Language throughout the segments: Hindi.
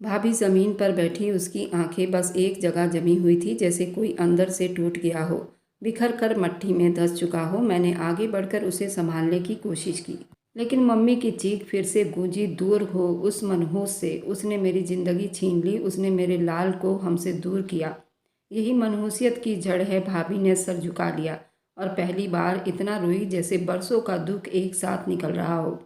भाभी ज़मीन पर बैठी, उसकी आंखें बस एक जगह जमी हुई थी, जैसे कोई अंदर से टूट गया हो, बिखर कर मट्टी में धंस चुका हो। मैंने आगे बढ़कर उसे संभालने की कोशिश की, लेकिन मम्मी की चीख फिर से गूंजी, दूर हो उस मनहूस से। उसने मेरी ज़िंदगी छीन ली, उसने मेरे लाल को हमसे दूर किया। यही मनहूसियत की जड़ है। भाभी ने सर झुका लिया और पहली बार इतना रोई जैसे बरसों का दुख एक साथ निकल रहा हो।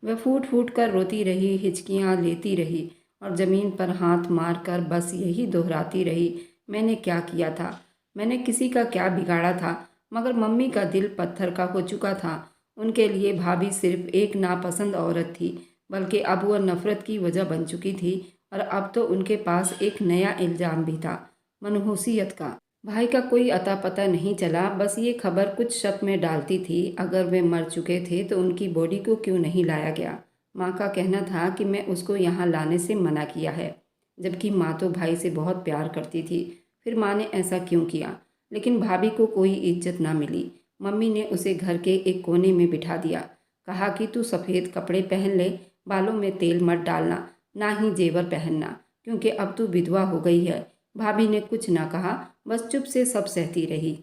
वह फूट फूट कर रोती रही, हिचकियाँ लेती रही और ज़मीन पर हाथ मार कर बस यही दोहराती रही, मैंने क्या किया था, मैंने किसी का क्या बिगाड़ा था। मगर मम्मी का दिल पत्थर का हो चुका था। उनके लिए भाभी सिर्फ एक नापसंद औरत थी, बल्कि अब वह नफ़रत की वजह बन चुकी थी। और अब तो उनके पास एक नया इल्ज़ाम भी था, मनहूसियत का। भाई का कोई अता पता नहीं चला, बस ये खबर कुछ शक में डालती थी। अगर वे मर चुके थे तो उनकी बॉडी को क्यों नहीं लाया गया। माँ का कहना था कि मैं उसको यहाँ लाने से मना किया है, जबकि माँ तो भाई से बहुत प्यार करती थी। फिर माँ ने ऐसा क्यों किया। लेकिन भाभी को कोई इज्जत ना मिली। मम्मी ने उसे घर के एक कोने में बिठा दिया। कहा कि तू सफ़ेद कपड़े पहन ले, बालों में तेल मत डालना, ना ही जेवर पहनना, क्योंकि अब तू विधवा हो गई है। भाभी ने कुछ ना कहा, बस चुप से सब सहती रही।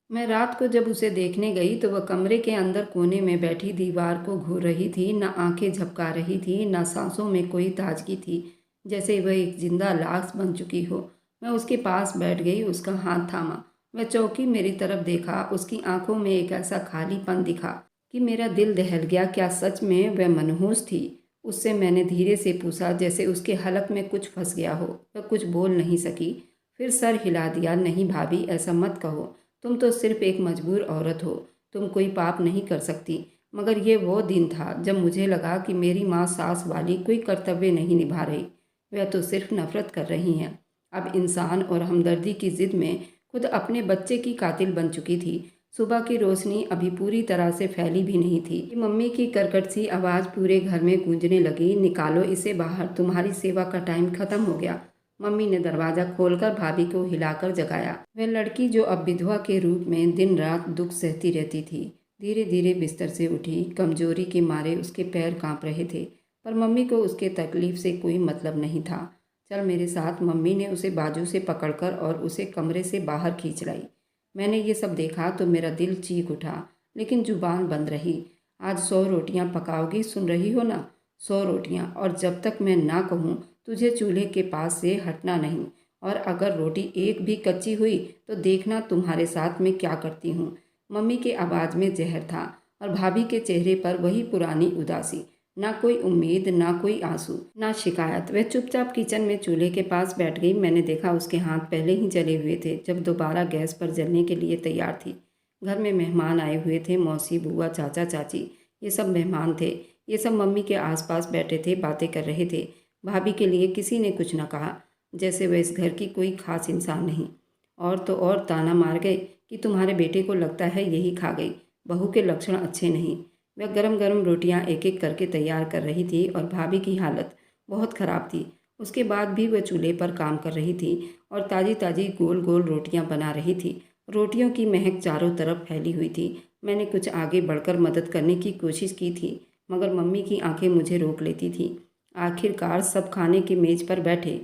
मैं रात को जब उसे देखने गई तो वह कमरे के अंदर कोने में बैठी दीवार को घूर रही थी। न आंखें झपका रही थी, न सांसों में कोई ताजगी थी, जैसे वह एक जिंदा लाश बन चुकी हो। मैं उसके पास बैठ गई, उसका हाथ थामा। वह चौंकी, मेरी तरफ देखा। उसकी आंखों में एक ऐसा खालीपन दिखा कि मेरा दिल दहल गया। क्या सच में वह मनहूस थी? उससे मैंने धीरे से पूछा, जैसे उसके हलक में कुछ फंस गया हो। वह कुछ बोल नहीं सकी, फिर सर हिला दिया। नहीं भाभी, ऐसा मत कहो, तुम तो सिर्फ एक मजबूर औरत हो, तुम कोई पाप नहीं कर सकती। मगर ये वो दिन था जब मुझे लगा कि मेरी माँ सास वाली कोई कर्तव्य नहीं निभा रही, वह तो सिर्फ नफरत कर रही हैं। अब इंसान और हमदर्दी की जिद में खुद अपने बच्चे की कातिल बन चुकी थी। सुबह की रोशनी अभी पूरी तरह से फैली भी नहीं थी कि मम्मी की कर्कश सी आवाज़ पूरे घर में गूंजने लगी, निकालो इसे बाहर, तुम्हारी सेवा का टाइम खत्म हो गया। मम्मी ने दरवाज़ा खोलकर भाभी को हिलाकर जगाया। वह लड़की जो अब विधवा के रूप में दिन रात दुख सहती रहती थी, धीरे धीरे बिस्तर से उठी। कमजोरी के मारे उसके पैर कांप रहे थे, पर मम्मी को उसके तकलीफ से कोई मतलब नहीं था। चल मेरे साथ, मम्मी ने उसे बाजू से पकड़कर और उसे कमरे से बाहर खींच लाई। मैंने ये सब देखा तो मेरा दिल चीख उठा, लेकिन जुबान बंद रही। आज 100 रोटियां पकाओगी, सुन रही हो ना, 100 रोटियां, और जब तक मैं ना कहूँ तुझे चूल्हे के पास से हटना नहीं। और अगर रोटी एक भी कच्ची हुई तो देखना तुम्हारे साथ में क्या करती हूँ। मम्मी के आवाज़ में जहर था और भाभी के चेहरे पर वही पुरानी उदासी। ना कोई उम्मीद, ना कोई आंसू, ना शिकायत। वह चुपचाप किचन में चूल्हे के पास बैठ गई। मैंने देखा उसके हाथ पहले ही जले हुए थे जब दोबारा गैस पर जलने के लिए तैयार थी। घर में मेहमान आए हुए थे, मौसी, बुआ, चाचा, चाची, ये सब मेहमान थे। ये सब मम्मी के आसपास बैठे थे, बातें कर रहे थे। भाभी के लिए किसी ने कुछ न कहा, जैसे वह इस घर की कोई खास इंसान नहीं। और तो और ताना मार गए कि तुम्हारे बेटे को लगता है यही खा गई, बहू के लक्षण अच्छे नहीं। वह गरम गरम रोटियां एक एक करके तैयार कर रही थी और भाभी की हालत बहुत ख़राब थी। उसके बाद भी वह चूल्हे पर काम कर रही थी और ताज़ी ताज़ी गोल गोल रोटियां बना रही थी। रोटियों की महक चारों तरफ फैली हुई थी। मैंने कुछ आगे बढ़कर मदद करने की कोशिश की थी, मगर मम्मी की आंखें मुझे रोक लेती थी। आखिरकार सब खाने की मेज पर बैठे।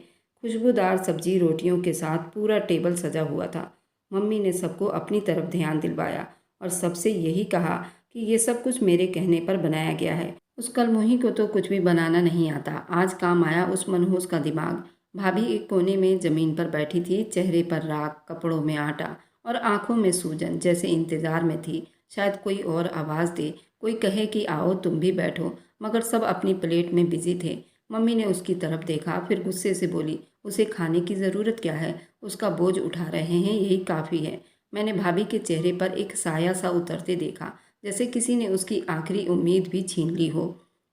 खुशबूदार सब्जी रोटियों के साथ पूरा टेबल सजा हुआ था। मम्मी ने सबको अपनी तरफ ध्यान दिलवाया और सबसे यही कहा कि ये सब कुछ मेरे कहने पर बनाया गया है। उस कलमुही को तो कुछ भी बनाना नहीं आता। आज काम आया उस मनहूस का दिमाग। भाभी एक कोने में ज़मीन पर बैठी थी, चेहरे पर राख, कपड़ों में आटा और आंखों में सूजन, जैसे इंतजार में थी शायद कोई और आवाज़ दे, कोई कहे कि आओ तुम भी बैठो। मगर सब अपनी प्लेट में बिजी थे। मम्मी ने उसकी तरफ देखा, फिर गुस्से से बोली, उसे खाने की ज़रूरत क्या है, उसका बोझ उठा रहे हैं, यही काफ़ी है। मैंने भाभी के चेहरे पर एक साया सा उतरते देखा, जैसे किसी ने उसकी आखिरी उम्मीद भी छीन ली हो।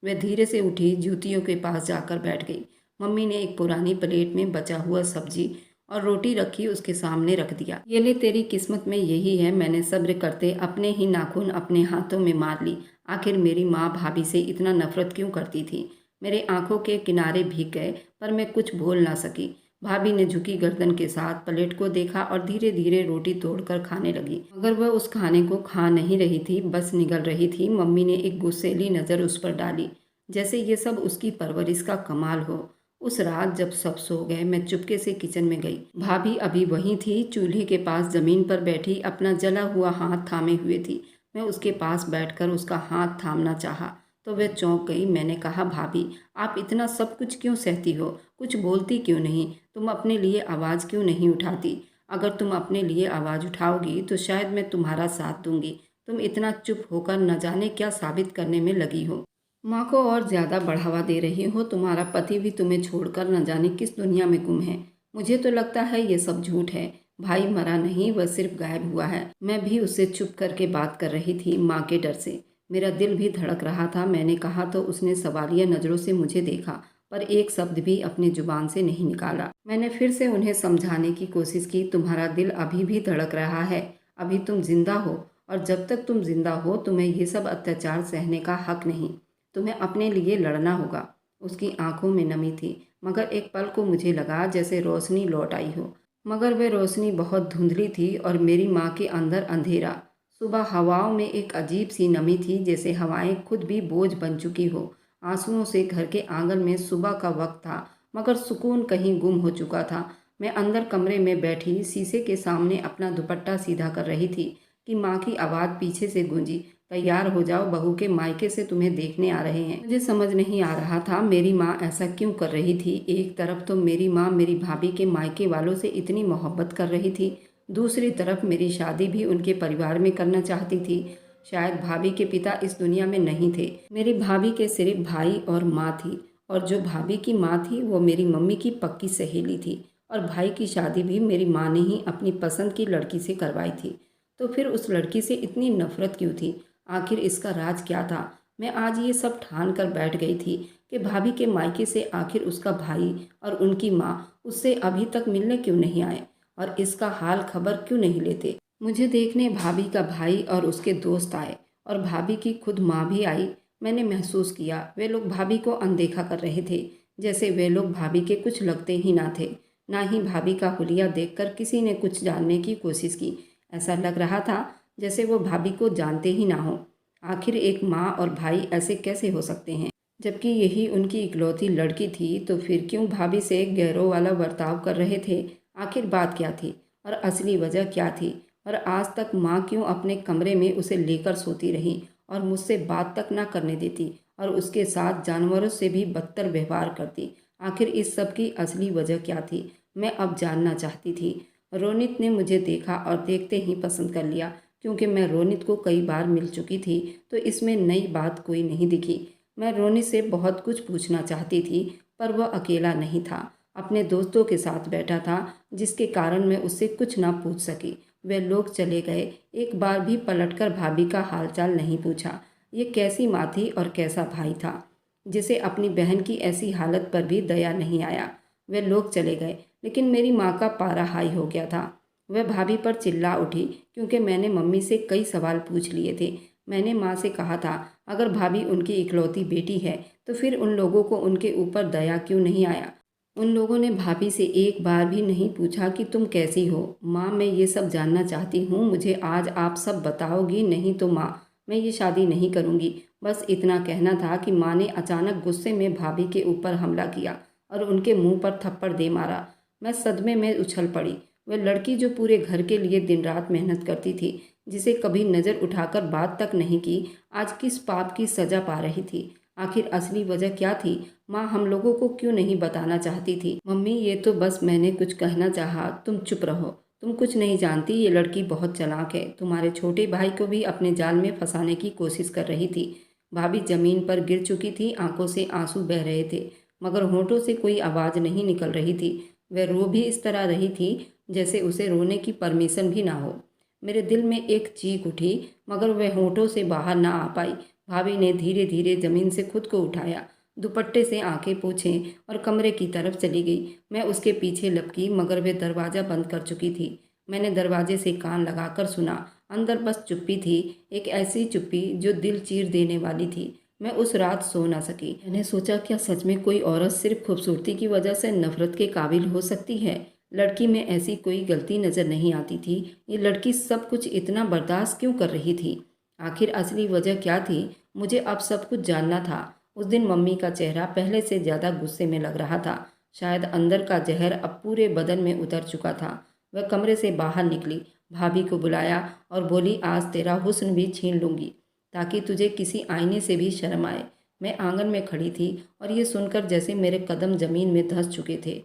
वह धीरे से उठी, जूतियों के पास जाकर बैठ गई। मम्मी ने एक पुरानी प्लेट में बचा हुआ सब्जी और रोटी रखी, उसके सामने रख दिया। ये ले, तेरी किस्मत में यही है। मैंने सब्र करते अपने ही नाखून अपने हाथों में मार ली। आखिर मेरी माँ भाभी से इतना नफरत क्यों करती थी। मेरे आंखों के किनारे भीग गए, पर मैं कुछ बोल ना सकी। भाभी ने झुकी गर्दन के साथ प्लेट को देखा और धीरे धीरे रोटी तोड़कर खाने लगी। मगर वह उस खाने को खा नहीं रही थी, बस निगल रही थी। मम्मी ने एक गुस्सैली नज़र उस पर डाली, जैसे ये सब उसकी परवरिश का कमाल हो। उस रात जब सब सो गए, मैं चुपके से किचन में गई। भाभी अभी वहीं थी, चूल्हे के पास ज़मीन पर बैठी अपना जला हुआ हाथ थामे हुए थी। मैं उसके पास बैठकर उसका हाथ थामना चाहा तो वह चौंक गई। मैंने कहा, भाभी, आप इतना सब कुछ क्यों सहती हो? कुछ बोलती क्यों नहीं? तुम अपने लिए आवाज़ क्यों नहीं उठाती? अगर तुम अपने लिए आवाज़ उठाओगी तो शायद मैं तुम्हारा साथ दूंगी। तुम इतना चुप होकर न जाने क्या साबित करने में लगी हो। माँ को और ज़्यादा बढ़ावा दे रही हो। तुम्हारा पति भी तुम्हें छोड़कर न जाने किस दुनिया में गुम है। मुझे तो लगता है ये सब झूठ है। भाई मरा नहीं, वह सिर्फ गायब हुआ है। मैं भी उससे चुप करके बात कर रही थी, माँ के डर से। मेरा दिल भी धड़क रहा था। मैंने कहा तो उसने सवालिया नज़रों से मुझे देखा, पर एक शब्द भी अपनी जुबान से नहीं निकाला। मैंने फिर से उन्हें समझाने की कोशिश की, तुम्हारा दिल अभी भी धड़क रहा है। अभी तुम जिंदा हो, और जब तक तुम जिंदा हो तुम्हें ये सब अत्याचार सहने का हक नहीं। तुम्हें अपने लिए लड़ना होगा। उसकी आंखों में नमी थी, मगर एक पल को मुझे लगा जैसे रोशनी लौट आई हो। मगर वह रोशनी बहुत धुंधली थी और मेरी माँ के अंदर अंधेरा। सुबह हवाओं में एक अजीब सी नमी थी, जैसे हवाएं खुद भी बोझ बन चुकी हो। आंसुओं से घर के आंगन में सुबह का वक्त था, मगर सुकून कहीं गुम हो चुका था। मैं अंदर कमरे में बैठी शीशे के सामने अपना दुपट्टा सीधा कर रही थी कि माँ की आवाज़ पीछे से गूंजी, तैयार हो जाओ, बहू के मायके से तुम्हें देखने आ रहे हैं। मुझे समझ नहीं आ रहा था मेरी माँ ऐसा क्यों कर रही थी। एक तरफ तो मेरी माँ मेरी भाभी के मायके वालों से इतनी मोहब्बत कर रही थी, दूसरी तरफ मेरी शादी भी उनके परिवार में करना चाहती थी। शायद भाभी के पिता इस दुनिया में नहीं थे। मेरी भाभी के सिर्फ भाई और माँ थी, और जो भाभी की माँ थी वो मेरी मम्मी की पक्की सहेली थी, और भाई की शादी भी मेरी माँ ने ही अपनी पसंद की लड़की से करवाई थी। तो फिर उस लड़की से इतनी नफरत क्यों थी? आखिर इसका राज क्या था? मैं आज ये सब ठान कर बैठ गई थी कि भाभी के मायके से आखिर उसका भाई और उनकी माँ उससे अभी तक मिलने क्यों नहीं आए, और इसका हाल खबर क्यों नहीं लेते। मुझे देखने भाभी का भाई और उसके दोस्त आए, और भाभी की खुद माँ भी आई। मैंने महसूस किया वे लोग भाभी को अनदेखा कर रहे थे, जैसे वे लोग भाभी के कुछ लगते ही ना थे। ना ही भाभी का हुलिया देखकर किसी ने कुछ जानने की कोशिश की। ऐसा लग रहा था जैसे वो भाभी को जानते ही ना हो। आखिर एक माँ और भाई ऐसे कैसे हो सकते हैं? जबकि यही उनकी इकलौती लड़की थी, तो फिर क्यों भाभी से गैरों वाला बर्ताव कर रहे थे? आखिर बात क्या थी, और असली वजह क्या थी? और आज तक माँ क्यों अपने कमरे में उसे लेकर सोती रही और मुझसे बात तक ना करने देती, और उसके साथ जानवरों से भी बदतर व्यवहार करती? आखिर इस सब की असली वजह क्या थी? मैं अब जानना चाहती थी। रोनित ने मुझे देखा और देखते ही पसंद कर लिया। क्योंकि मैं रोनित को कई बार मिल चुकी थी, तो इसमें नई बात कोई नहीं दिखी। मैं रोनित से बहुत कुछ पूछना चाहती थी, पर वह अकेला नहीं था, अपने दोस्तों के साथ बैठा था, जिसके कारण मैं उससे कुछ ना पूछ सकी। वे लोग चले गए। एक बार भी पलटकर भाभी का हालचाल नहीं पूछा। ये कैसी माँ थी और कैसा भाई था, जिसे अपनी बहन की ऐसी हालत पर भी दया नहीं आया। वे लोग चले गए, लेकिन मेरी माँ का पारा हाई हो गया था। वह भाभी पर चिल्ला उठी, क्योंकि मैंने मम्मी से कई सवाल पूछ लिए थे। मैंने माँ से कहा था, अगर भाभी उनकी इकलौती बेटी है तो फिर उन लोगों को उनके ऊपर दया क्यों नहीं आया? उन लोगों ने भाभी से एक बार भी नहीं पूछा कि तुम कैसी हो। माँ, मैं ये सब जानना चाहती हूँ, मुझे आज आप सब बताओगी? नहीं तो माँ, मैं ये शादी नहीं करूँगी। बस इतना कहना था कि माँ ने अचानक गुस्से में भाभी के ऊपर हमला किया और उनके मुंह पर थप्पड़ दे मारा। मैं सदमे में उछल पड़ी। वह लड़की जो पूरे घर के लिए दिन रात मेहनत करती थी, जिसे कभी नज़र उठाकर बात तक नहीं की, आज किस पाप की सज़ा पा रही थी? आखिर असली वजह क्या थी? माँ हम लोगों को क्यों नहीं बताना चाहती थी? मम्मी, ये तो बस मैंने कुछ कहना चाहा, तुम चुप रहो। तुम कुछ नहीं जानती, ये लड़की बहुत चालाक है। तुम्हारे छोटे भाई को भी अपने जाल में फंसाने की कोशिश कर रही थी। भाभी जमीन पर गिर चुकी थी, आंखों से आंसू बह रहे थे, मगर होठों से कोई आवाज़ नहीं निकल रही थी। वह रो भी इस तरह रही थी जैसे उसे रोने की परमिशन भी ना हो। मेरे दिल में एक चीख उठी, मगर वह होठों से बाहर ना आ पाई। भाभी ने धीरे धीरे जमीन से खुद को उठाया, दुपट्टे से आंखें पोंछे और कमरे की तरफ चली गई। मैं उसके पीछे लपकी, मगर वह दरवाज़ा बंद कर चुकी थी। मैंने दरवाजे से कान लगाकर सुना। अंदर बस चुप्पी थी, एक ऐसी चुप्पी जो दिल चीर देने वाली थी। मैं उस रात सो ना सकी। मैंने सोचा, क्या सच में कोई औरत सिर्फ खूबसूरती की वजह से नफरत के काबिल हो सकती है? लड़की में ऐसी कोई गलती नज़र नहीं आती थी। ये लड़की सब कुछ इतना बर्दाश्त क्यों कर रही थी? आखिर असली वजह क्या थी? मुझे अब सब कुछ जानना था। उस दिन मम्मी का चेहरा पहले से ज़्यादा गुस्से में लग रहा था। शायद अंदर का जहर अब पूरे बदन में उतर चुका था। वह कमरे से बाहर निकली, भाभी को बुलाया और बोली, आज तेरा हुस्न भी छीन लूंगी ताकि तुझे किसी आईने से भी शर्म आए। मैं आंगन में खड़ी थी और ये सुनकर जैसे मेरे कदम जमीन में धंस चुके थे।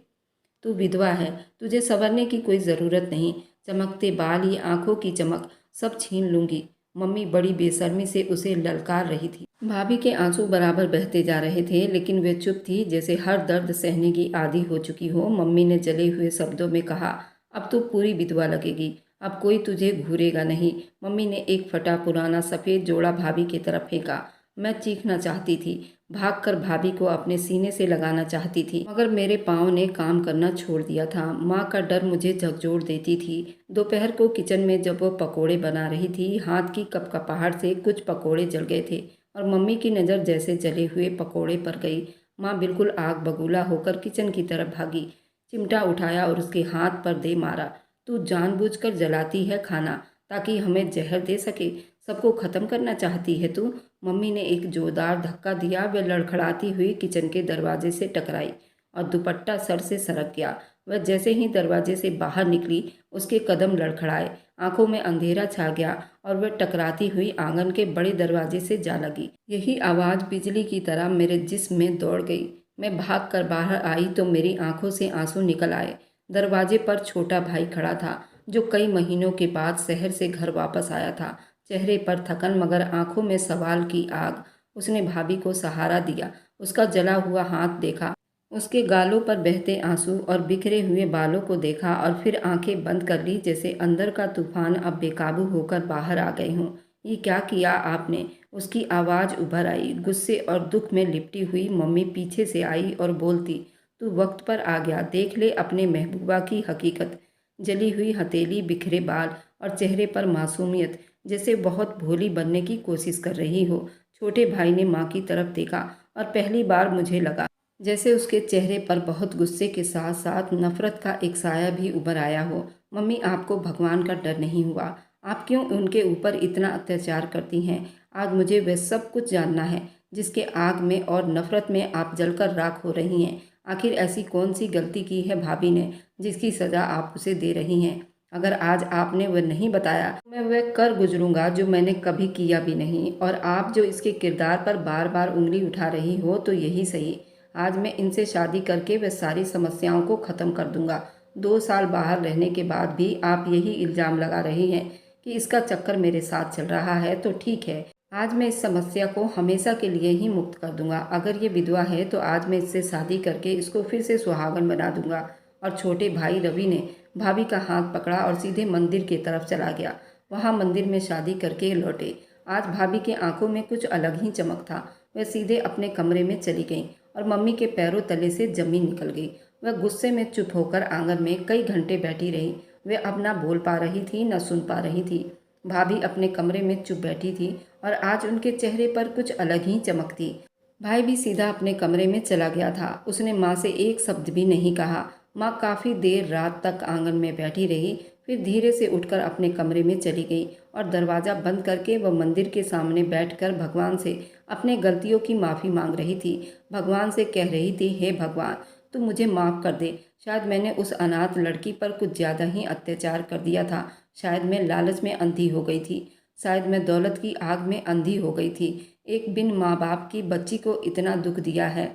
तू विधवा है, तुझे संवरने की कोई ज़रूरत नहीं। चमकते बाल, ये आंखों की चमक सब छीन लूंगी। मम्मी बड़ी बेशर्मी से उसे ललकार रही थी। भाभी के आंसू बराबर बहते जा रहे थे, लेकिन वे चुप थी, जैसे हर दर्द सहने की आदी हो चुकी हो। मम्मी ने जले हुए शब्दों में कहा, अब तो पूरी विधवा लगेगी, अब कोई तुझे घूरेगा नहीं। मम्मी ने एक फटा पुराना सफ़ेद जोड़ा भाभी की तरफ फेंका। मैं चीखना चाहती थी, भागकर भाभी को अपने सीने से लगाना चाहती थी, मगर मेरे पाँव ने काम करना छोड़ दिया था। माँ का डर मुझे झकझोर देती थी। दोपहर को किचन में जब वो पकोड़े बना रही थी, हाथ की कपकपाहट से कुछ पकोड़े जल गए थे और मम्मी की नज़र जैसे जले हुए पकोड़े पर गई। माँ बिल्कुल आग बबूला होकर किचन की तरफ भागी, चिमटा उठाया और उसके हाथ पर दे मारा। तू जानबूझकर जलाती है खाना ताकि हमें जहर दे सके, सबको ख़त्म करना चाहती है तू। मम्मी ने एक जोरदार धक्का दिया। वह लड़खड़ाती हुई किचन के दरवाजे से टकराई और दुपट्टा सर से सरक गया। वह जैसे ही दरवाजे से बाहर निकली, उसके कदम लड़खड़ाए, आंखों में अंधेरा छा गया और वह टकराती हुई आंगन के बड़े दरवाजे से जा लगी। यही आवाज़ बिजली की तरह मेरे जिस्म में दौड़ गई। मैं भाग कर बाहर आई तो मेरी आंखों से आंसू निकल आए। दरवाजे पर छोटा भाई खड़ा था, जो कई महीनों के बाद शहर से घर वापस आया था। चेहरे पर थकन मगर आंखों में सवाल की आग। उसने भाभी को सहारा दिया, उसका जला हुआ हाथ देखा, उसके गालों पर बहते आंसू और बिखरे हुए बालों को देखा और फिर आंखें बंद कर ली, जैसे अंदर का तूफान अब बेकाबू होकर बाहर आ गए हों। ये क्या किया आपने? उसकी आवाज़ उभर आई, गुस्से और दुख में लिपटी हुई। मम्मी पीछे से आई और बोलती, तू वक्त पर आ गया, देख ले अपने महबूबा की हकीकत। जली हुई हथेली, बिखरे बाल और चेहरे पर मासूमियत, जैसे बहुत भोली बनने की कोशिश कर रही हो। छोटे भाई ने माँ की तरफ देखा और पहली बार मुझे लगा जैसे उसके चेहरे पर बहुत गुस्से के साथ साथ नफरत का एक साया भी उभर आया हो। मम्मी, आपको भगवान का डर नहीं हुआ? आप क्यों उनके ऊपर इतना अत्याचार करती हैं? आज मुझे वह सब कुछ जानना है जिसके आग में और नफरत में आप जलकर राख हो रही हैं। आखिर ऐसी कौन सी गलती की है भाभी ने जिसकी सज़ा आप उसे दे रही हैं? अगर आज आपने वह नहीं बताया तो मैं वह कर गुजरूंगा जो मैंने कभी किया भी नहीं। और आप जो इसके किरदार पर बार बार उंगली उठा रही हो, तो यही सही, आज मैं इनसे शादी करके वह सारी समस्याओं को ख़त्म कर दूंगा। 2 साल बाहर रहने के बाद भी आप यही इल्ज़ाम लगा रही हैं कि इसका चक्कर मेरे साथ चल रहा है, तो ठीक है, आज मैं इस समस्या को हमेशा के लिए ही मुक्त कर दूंगा। अगर ये विधवा है तो आज मैं इससे शादी करके इसको फिर से सुहागन बना दूंगा। और छोटे भाई रवि ने भाभी का हाथ पकड़ा और सीधे मंदिर की तरफ चला गया। वहाँ मंदिर में शादी करके लौटे। आज भाभी के आंखों में कुछ अलग ही चमक था। वह सीधे अपने कमरे में चली गई और मम्मी के पैरों तले से जमीन निकल गई। वह गुस्से में चुप होकर आंगन में कई घंटे बैठी रही। वह अब ना बोल पा रही थी, न सुन पा रही थी। भाभी अपने कमरे में चुप बैठी थी और आज उनके चेहरे पर कुछ अलग ही चमक थी। भाई भी सीधा अपने कमरे में चला गया था। उसने माँ से एक शब्द भी नहीं कहा। माँ काफ़ी देर रात तक आंगन में बैठी रही, फिर धीरे से उठकर अपने कमरे में चली गई और दरवाज़ा बंद करके वह मंदिर के सामने बैठकर भगवान से अपने गलतियों की माफ़ी मांग रही थी। भगवान से कह रही थी, हे भगवान, तू मुझे माफ़ कर दे। शायद मैंने उस अनाथ लड़की पर कुछ ज़्यादा ही अत्याचार कर दिया था। शायद मैं लालच में अंधी हो गई थी। शायद मैं दौलत की आग में अंधी हो गई थी। एक बिन माँ बाप की बच्ची को इतना दुख दिया है।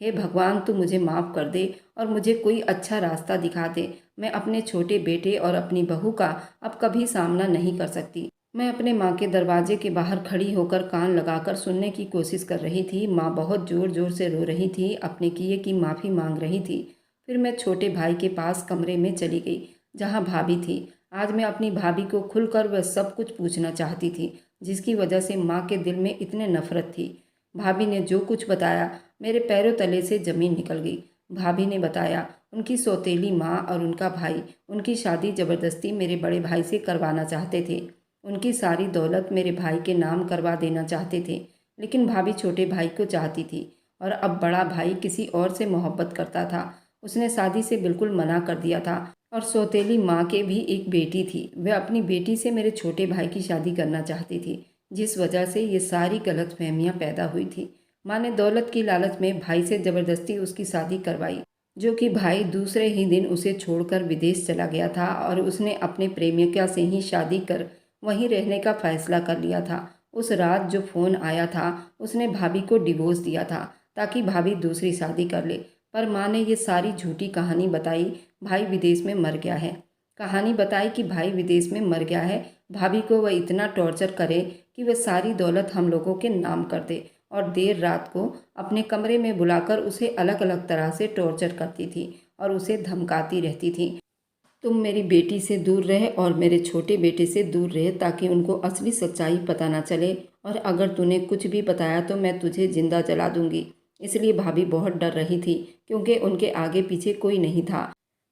हे भगवान, तू मुझे माफ़ कर दे और मुझे कोई अच्छा रास्ता दिखा दे। मैं अपने छोटे बेटे और अपनी बहू का अब कभी सामना नहीं कर सकती। मैं अपने माँ के दरवाजे के बाहर खड़ी होकर कान लगाकर सुनने की कोशिश कर रही थी। माँ बहुत ज़ोर ज़ोर से रो रही थी, अपने किए की माफ़ी मांग रही थी। फिर मैं छोटे भाई के पास कमरे में चली गई जहाँ भाभी थी। आज मैं अपनी भाभी को खुलकर वह सब कुछ पूछना चाहती थी जिसकी वजह से माँ के दिल में इतने नफरत थी। भाभी ने जो कुछ बताया, मेरे पैरों तले से ज़मीन निकल गई। भाभी ने बताया उनकी सौतेली माँ और उनका भाई उनकी शादी ज़बरदस्ती मेरे बड़े भाई से करवाना चाहते थे। उनकी सारी दौलत मेरे भाई के नाम करवा देना चाहते थे, लेकिन भाभी छोटे भाई को चाहती थी और अब बड़ा भाई किसी और से मोहब्बत करता था। उसने शादी से बिल्कुल मना कर दिया था और सौतेली माँ के भी एक बेटी थी। वह अपनी बेटी से मेरे छोटे भाई की शादी करना चाहती थी, जिस वजह से ये सारी गलतफहमियाँ पैदा हुई थी। माँ ने दौलत की लालच में भाई से ज़बरदस्ती उसकी शादी करवाई। जो कि भाई दूसरे ही दिन उसे छोड़कर विदेश चला गया था और उसने अपने प्रेमिका से ही शादी कर वहीं रहने का फैसला कर लिया था। उस रात जो फ़ोन आया था उसने भाभी को डिवोर्स दिया था ताकि भाभी दूसरी शादी कर ले। पर माँ ने ये सारी झूठी कहानी बताई, भाई विदेश में मर गया है। कहानी बताई कि भाई विदेश में मर गया है, भाभी को वह इतना टॉर्चर करे कि वह सारी दौलत हम लोगों के नाम कर दे और देर रात को अपने कमरे में बुलाकर उसे अलग अलग तरह से टॉर्चर करती थी और उसे धमकाती रहती थी। तुम मेरी बेटी से दूर रहे और मेरे छोटे बेटे से दूर रहे ताकि उनको असली सच्चाई पता ना चले, और अगर तूने कुछ भी बताया तो मैं तुझे जिंदा जला दूंगी। इसलिए भाभी बहुत डर रही थी क्योंकि उनके आगे पीछे कोई नहीं था।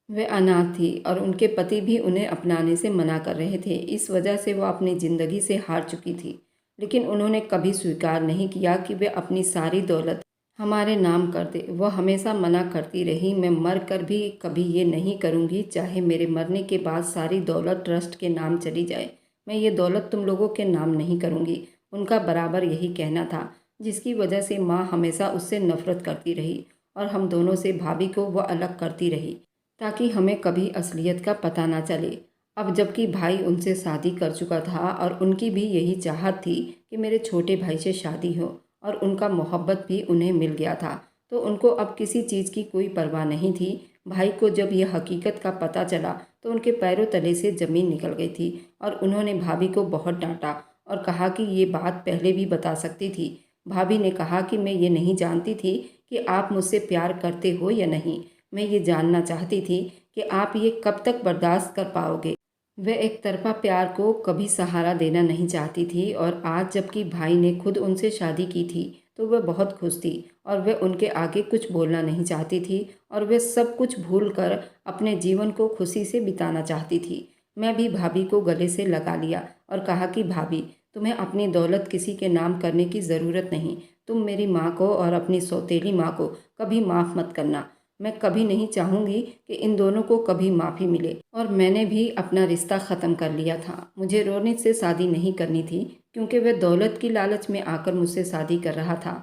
वे अनाथ थी और उनके पति भी उन्हें अपनाने से मना कर रहे थे। इस वजह से वो अपनी ज़िंदगी से हार चुकी थी। लेकिन उन्होंने कभी स्वीकार नहीं किया कि वे अपनी सारी दौलत हमारे नाम कर दे। वह हमेशा मना करती रही, मैं मर कर भी कभी ये नहीं करूँगी, चाहे मेरे मरने के बाद सारी दौलत ट्रस्ट के नाम चली जाए, मैं ये दौलत तुम लोगों के नाम नहीं करूँगी। उनका बराबर यही कहना था, जिसकी वजह से माँ हमेशा उससे नफरत करती रही और हम दोनों से भाभी को वह अलग करती रही ताकि हमें कभी असलियत का पता ना चले। अब जबकि भाई उनसे शादी कर चुका था और उनकी भी यही चाहत थी कि मेरे छोटे भाई से शादी हो और उनका मोहब्बत भी उन्हें मिल गया था, तो उनको अब किसी चीज़ की कोई परवाह नहीं थी। भाई को जब यह हकीकत का पता चला तो उनके पैरों तले से ज़मीन निकल गई थी और उन्होंने भाभी को बहुत डांटा और कहा कि ये बात पहले भी बता सकती थी। भाभी ने कहा कि मैं ये नहीं जानती थी कि आप मुझसे प्यार करते हो या नहीं, मैं ये जानना चाहती थी कि आप ये कब तक बर्दाश्त कर पाओगे। वह एक तरफा प्यार को कभी सहारा देना नहीं चाहती थी और आज जबकि भाई ने खुद उनसे शादी की थी तो वह बहुत खुश थी और वह उनके आगे कुछ बोलना नहीं चाहती थी और वह सब कुछ भूल कर अपने जीवन को खुशी से बिताना चाहती थी। मैं भी भाभी को गले से लगा लिया और कहा कि भाभी, तुम्हें अपनी दौलत किसी के नाम करने की ज़रूरत नहीं। तुम मेरी माँ को और अपनी सौतेली माँ को कभी माफ़ मत करना। मैं कभी नहीं चाहूँगी कि इन दोनों को कभी माफ़ी मिले। और मैंने भी अपना रिश्ता ख़त्म कर लिया था। मुझे रोनित से शादी नहीं करनी थी क्योंकि वह दौलत की लालच में आकर मुझसे शादी कर रहा था।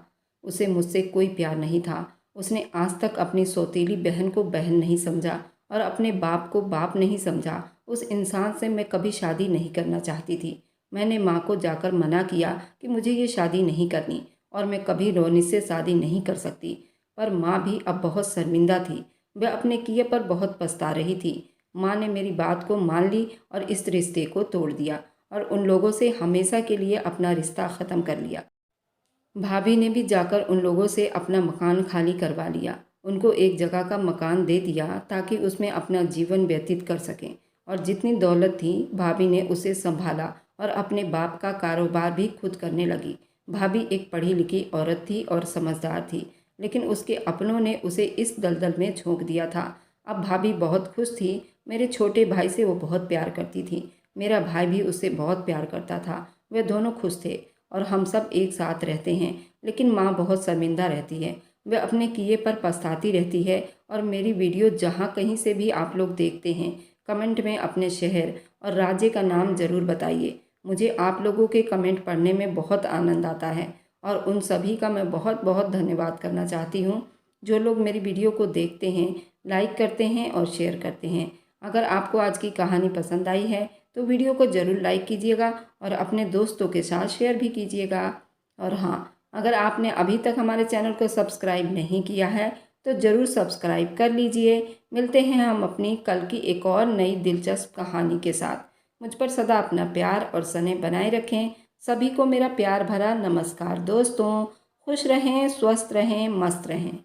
उसे मुझसे कोई प्यार नहीं था। उसने आज तक अपनी सौतेली बहन को बहन नहीं समझा और अपने बाप को बाप नहीं समझा। उस इंसान से मैं कभी शादी नहीं करना चाहती थी। मैंने माँ को जाकर मना किया कि मुझे ये शादी नहीं करनी और मैं कभी रोनित से शादी नहीं कर सकती। पर माँ भी अब बहुत शर्मिंदा थी। वह अपने किए पर बहुत पछता रही थी। माँ ने मेरी बात को मान ली और इस रिश्ते को तोड़ दिया और उन लोगों से हमेशा के लिए अपना रिश्ता ख़त्म कर लिया। भाभी ने भी जाकर उन लोगों से अपना मकान खाली करवा लिया। उनको एक जगह का मकान दे दिया ताकि उसमें अपना जीवन व्यतीत कर सकें और जितनी दौलत थी भाभी ने उसे संभाला और अपने बाप का कारोबार भी खुद करने लगी। भाभी एक पढ़ी लिखी औरत थी और समझदार थी, लेकिन उसके अपनों ने उसे इस दलदल में झोंक दिया था। अब भाभी बहुत खुश थी। मेरे छोटे भाई से वो बहुत प्यार करती थी। मेरा भाई भी उससे बहुत प्यार करता था। वे दोनों खुश थे और हम सब एक साथ रहते हैं। लेकिन माँ बहुत शर्मिंदा रहती है। वह अपने किए पर पछताती रहती है और मेरी वीडियो जहाँ कहीं से भी आप लोग देखते हैं, कमेंट में अपने शहर और राज्य का नाम ज़रूर बताइए। मुझे आप लोगों के कमेंट पढ़ने में बहुत आनंद आता है और उन सभी का मैं बहुत बहुत धन्यवाद करना चाहती हूँ जो लोग मेरी वीडियो को देखते हैं, लाइक करते हैं और शेयर करते हैं। अगर आपको आज की कहानी पसंद आई है तो वीडियो को ज़रूर लाइक कीजिएगा और अपने दोस्तों के साथ शेयर भी कीजिएगा। और हाँ, अगर आपने अभी तक हमारे चैनल को सब्सक्राइब नहीं किया है तो ज़रूर सब्सक्राइब कर लीजिए। मिलते हैं हम अपनी कल की एक और नई दिलचस्प कहानी के साथ। मुझ पर सदा अपना प्यार और स्नेह बनाए रखें। सभी को मेरा प्यार भरा नमस्कार दोस्तों। खुश रहें, स्वस्थ रहें, मस्त रहें।